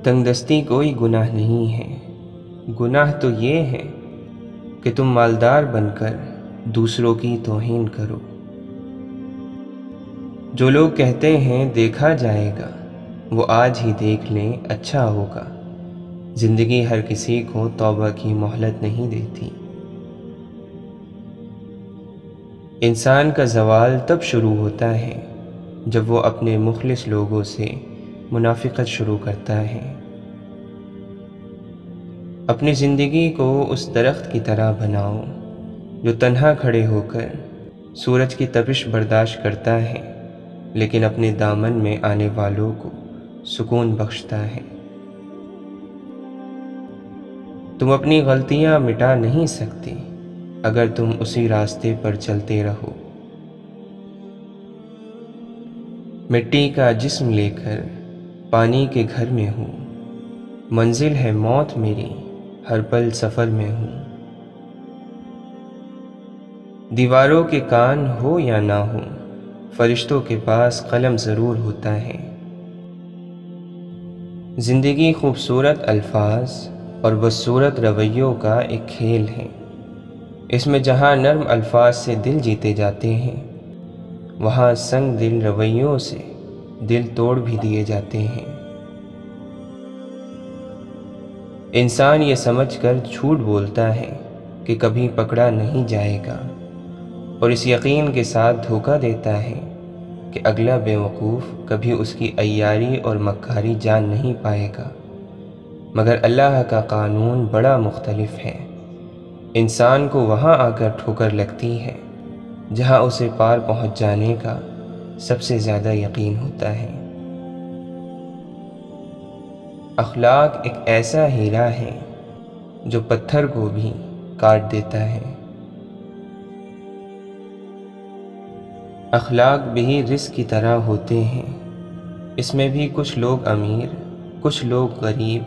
تنگ دستی کوئی گناہ نہیں ہے، گناہ تو یہ ہے کہ تم مالدار بن کر دوسروں کی توہین کرو۔ جو لوگ کہتے ہیں دیکھا جائے گا، وہ آج ہی دیکھ لیں اچھا ہوگا۔ زندگی ہر کسی کو توبہ کی مہلت نہیں دیتی۔ انسان کا زوال تب شروع ہوتا ہے جب وہ اپنے مخلص لوگوں سے منافقت شروع کرتا ہے۔ اپنی زندگی کو اس درخت کی طرح بناؤ جو تنہا کھڑے ہو کر سورج کی تپش برداشت کرتا ہے، لیکن اپنے دامن میں آنے والوں کو سکون بخشتا ہے۔ تم اپنی غلطیاں مٹا نہیں سکتے اگر تم اسی راستے پر چلتے رہو۔ مٹی کا جسم لے کر پانی کے گھر میں ہوں، منزل ہے موت میری، ہر پل سفر میں ہوں۔ دیواروں کے کان ہو یا نہ ہو، فرشتوں کے پاس قلم ضرور ہوتا ہے۔ زندگی خوبصورت الفاظ اور بدصورت رویوں کا ایک کھیل ہے۔ اس میں جہاں نرم الفاظ سے دل جیتے جاتے ہیں، وہاں سنگ دل رویوں سے دل توڑ بھی دیے جاتے ہیں۔ انسان یہ سمجھ کر جھوٹ بولتا ہے کہ کبھی پکڑا نہیں جائے گا، اور اس یقین کے ساتھ دھوکہ دیتا ہے کہ اگلا بے وقوف کبھی اس کی عیاری اور مکاری جان نہیں پائے گا۔ مگر اللہ کا قانون بڑا مختلف ہے۔ انسان کو وہاں آ کر ٹھوکر لگتی ہے جہاں اسے پار پہنچ جانے کا سب سے زیادہ یقین ہوتا ہے۔ اخلاق ایک ایسا ہیرا ہے جو پتھر کو بھی کاٹ دیتا ہے۔ اخلاق بھی رزق کی طرح ہوتے ہیں، اس میں بھی کچھ لوگ امیر، کچھ لوگ غریب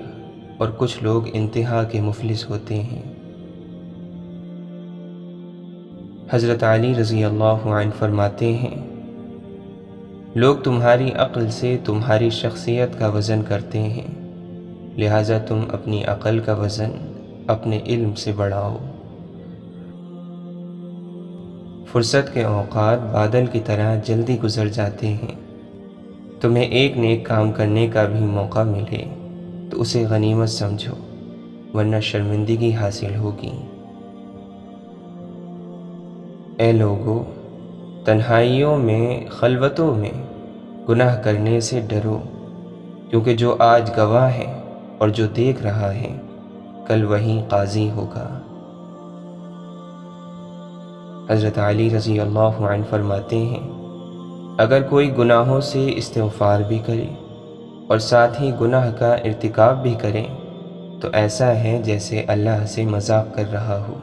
اور کچھ لوگ انتہا کے مفلس ہوتے ہیں۔ حضرت علی رضی اللہ عنہ فرماتے ہیں، لوگ تمہاری عقل سے تمہاری شخصیت کا وزن کرتے ہیں، لہٰذا تم اپنی عقل کا وزن اپنے علم سے بڑھاؤ۔ فرصت کے اوقات بادل کی طرح جلدی گزر جاتے ہیں۔ تمہیں ایک نیک کام کرنے کا بھی موقع ملے تو اسے غنیمت سمجھو، ورنہ شرمندگی حاصل ہوگی۔ اے لوگو، تنہائیوں میں، خلوتوں میں گناہ کرنے سے ڈرو، کیونکہ جو آج گواہ ہے اور جو دیکھ رہا ہے، کل وہی قاضی ہوگا۔ حضرت علی رضی اللہ عنہ فرماتے ہیں، اگر کوئی گناہوں سے استغفار بھی کرے اور ساتھ ہی گناہ کا ارتکاب بھی کرے تو ایسا ہے جیسے اللہ سے مذاق کر رہا ہو۔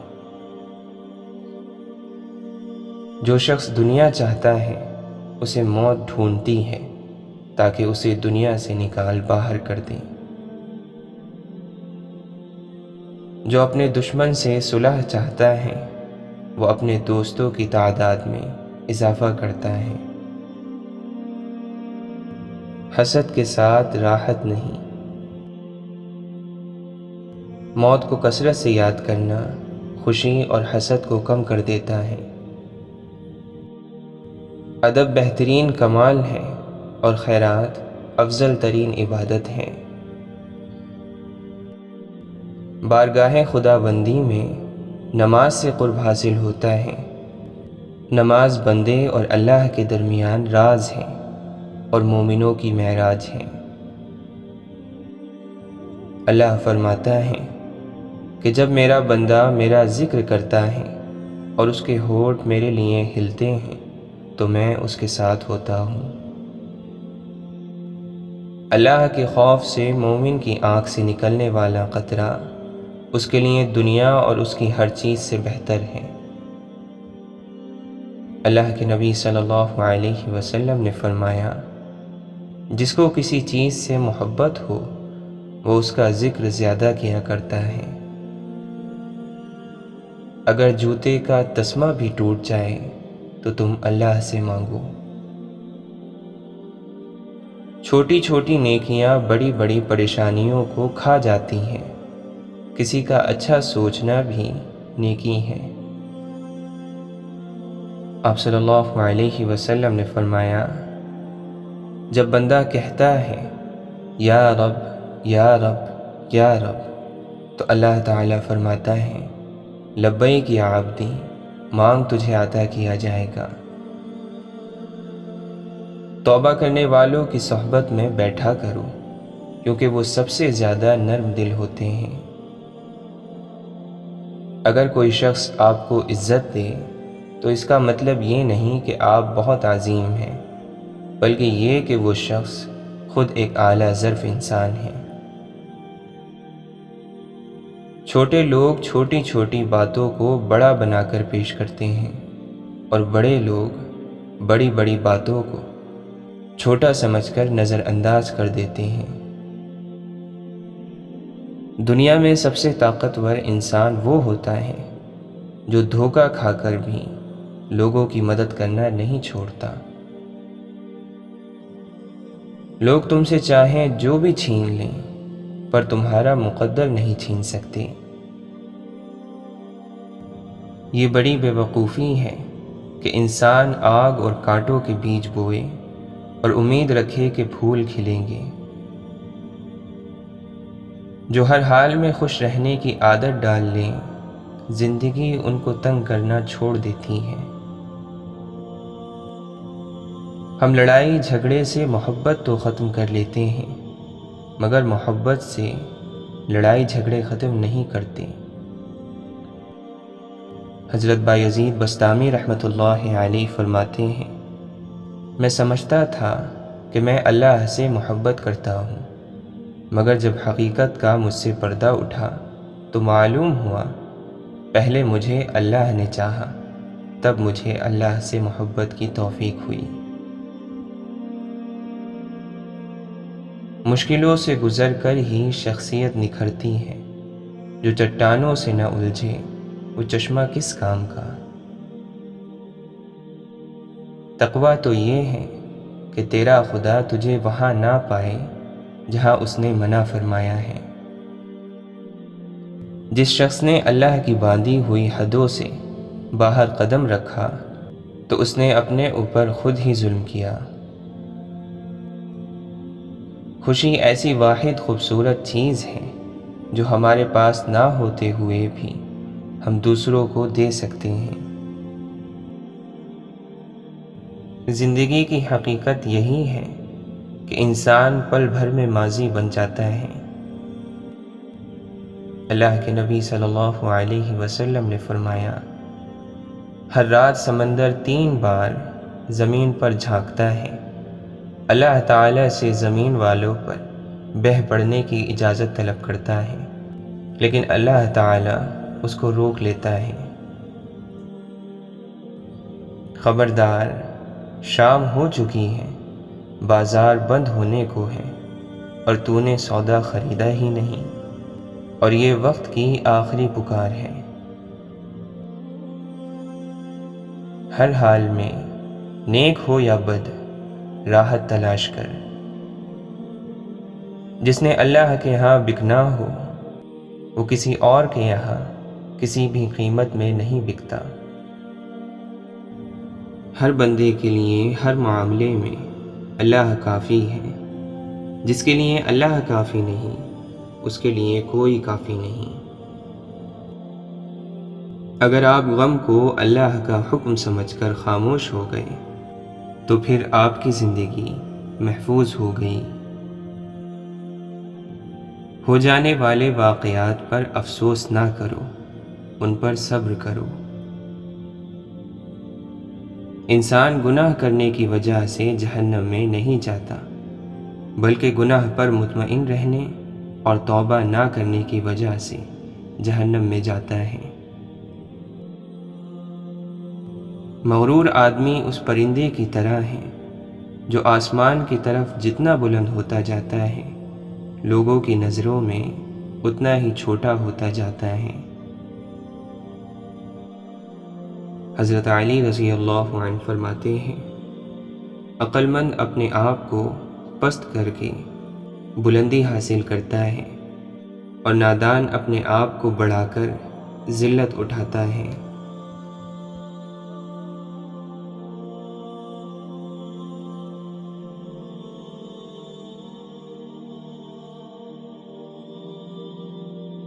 جو شخص دنیا چاہتا ہے اسے موت ڈھونڈتی ہے تاکہ اسے دنیا سے نکال باہر کر دے۔ جو اپنے دشمن سے صلح چاہتا ہے وہ اپنے دوستوں کی تعداد میں اضافہ کرتا ہے۔ حسد کے ساتھ راحت نہیں۔ موت کو کثرت سے یاد کرنا خوشی اور حسد کو کم کر دیتا ہے۔ ادب بہترین کمال ہے اور خیرات افضل ترین عبادت ہے۔ بارگاہ خدا بندی میں نماز سے قرب حاصل ہوتا ہے۔ نماز بندے اور اللہ کے درمیان راز ہے اور مومنوں کی معراج ہے۔ اللہ فرماتا ہے کہ جب میرا بندہ میرا ذکر کرتا ہے اور اس کے ہونٹ میرے لیے ہلتے ہیں تو میں اس کے ساتھ ہوتا ہوں۔ اللہ کے خوف سے مومن کی آنکھ سے نکلنے والا قطرہ اس کے لیے دنیا اور اس کی ہر چیز سے بہتر ہے۔ اللہ کے نبی صلی اللہ علیہ وسلم نے فرمایا، جس کو کسی چیز سے محبت ہو وہ اس کا ذکر زیادہ کیا کرتا ہے۔ اگر جوتے کا تسمہ بھی ٹوٹ جائے تو تم اللہ سے مانگو۔ چھوٹی چھوٹی نیکیاں بڑی بڑی پریشانیوں کو کھا جاتی ہیں۔ کسی کا اچھا سوچنا بھی نیکی ہے۔ آپ صلی اللہ علیہ وسلم نے فرمایا، جب بندہ کہتا ہے یا رب یا رب یا رب، تو اللہ تعالیٰ فرماتا ہے لبیک یا عبدی، مانگ تجھے عطا کیا جائے گا۔ توبہ کرنے والوں کی صحبت میں بیٹھا کرو، کیونکہ وہ سب سے زیادہ نرم دل ہوتے ہیں۔ اگر کوئی شخص آپ کو عزت دے تو اس کا مطلب یہ نہیں کہ آپ بہت عظیم ہیں، بلکہ یہ کہ وہ شخص خود ایک اعلیٰ ظرف انسان ہے۔ چھوٹے لوگ چھوٹی چھوٹی باتوں کو بڑا بنا کر پیش کرتے ہیں، اور بڑے لوگ بڑی بڑی باتوں کو چھوٹا سمجھ کر نظر انداز کر دیتے ہیں۔ دنیا میں سب سے طاقتور انسان وہ ہوتا ہے جو دھوکہ کھا کر بھی لوگوں کی مدد کرنا نہیں چھوڑتا۔ لوگ تم سے چاہیں جو بھی چھین لیں، پر تمہارا مقدر نہیں چھین سکتے۔ یہ بڑی بے وقوفی ہے کہ انسان آگ اور کانٹوں کے بیج بوئے اور امید رکھے کہ پھول کھلیں گے۔ جو ہر حال میں خوش رہنے کی عادت ڈال لیں، زندگی ان کو تنگ کرنا چھوڑ دیتی ہے۔ ہم لڑائی جھگڑے سے محبت تو ختم کر لیتے ہیں، مگر محبت سے لڑائی جھگڑے ختم نہیں کرتے۔ حضرت بایزید بسطامی رحمۃ اللہ علیہ فرماتے ہیں، میں سمجھتا تھا کہ میں اللہ سے محبت کرتا ہوں، مگر جب حقیقت کا مجھ سے پردہ اٹھا تو معلوم ہوا پہلے مجھے اللہ نے چاہا، تب مجھے اللہ سے محبت کی توفیق ہوئی۔ مشکلوں سے گزر کر ہی شخصیت نکھرتی ہے، جو چٹانوں سے نہ الجھے وہ چشمہ کس کام کا۔ تقویٰ تو یہ ہے کہ تیرا خدا تجھے وہاں نہ پائے جہاں اس نے منع فرمایا ہے۔ جس شخص نے اللہ کی باندھی ہوئی حدوں سے باہر قدم رکھا تو اس نے اپنے اوپر خود ہی ظلم کیا۔ خوشی ایسی واحد خوبصورت چیز ہے جو ہمارے پاس نہ ہوتے ہوئے بھی ہم دوسروں کو دے سکتے ہیں۔ زندگی کی حقیقت یہی ہے کہ انسان پل بھر میں ماضی بن جاتا ہے۔ اللہ کے نبی صلی اللہ علیہ وسلم نے فرمایا، ہر رات سمندر 3 بار زمین پر جھانکتا ہے، اللہ تعالیٰ سے زمین والوں پر بہہ پڑنے کی اجازت طلب کرتا ہے، لیکن اللہ تعالیٰ اس کو روک لیتا ہے۔ خبردار، شام ہو چکی ہے، بازار بند ہونے کو ہے، اور تو نے سودا خریدا ہی نہیں، اور یہ وقت کی آخری پکار ہے۔ ہر حال میں نیک ہو یا بد، راحت تلاش کر۔ جس نے اللہ کے ہاں بکنا ہو، وہ کسی اور کے یہاں کسی بھی قیمت میں نہیں بکتا۔ ہر بندے کے لیے ہر معاملے میں اللہ کافی ہے۔ جس کے لیے اللہ کافی نہیں، اس کے لیے کوئی کافی نہیں۔ اگر آپ غم کو اللہ کا حکم سمجھ کر خاموش ہو گئے تو پھر آپ کی زندگی محفوظ ہو گئی۔ ہو جانے والے واقعات پر افسوس نہ کرو، ان پر صبر کرو۔ انسان گناہ کرنے کی وجہ سے جہنم میں نہیں جاتا، بلکہ گناہ پر مطمئن رہنے اور توبہ نہ کرنے کی وجہ سے جہنم میں جاتا ہے۔ مغرور آدمی اس پرندے کی طرح ہے جو آسمان کی طرف جتنا بلند ہوتا جاتا ہے، لوگوں کی نظروں میں اتنا ہی چھوٹا ہوتا جاتا ہے۔ حضرت علی رضی اللہ عنہ فرماتے ہیں، عقل مند اپنے آپ کو پست کر کے بلندی حاصل کرتا ہے، اور نادان اپنے آپ کو بڑھا کر ذلت اٹھاتا ہے۔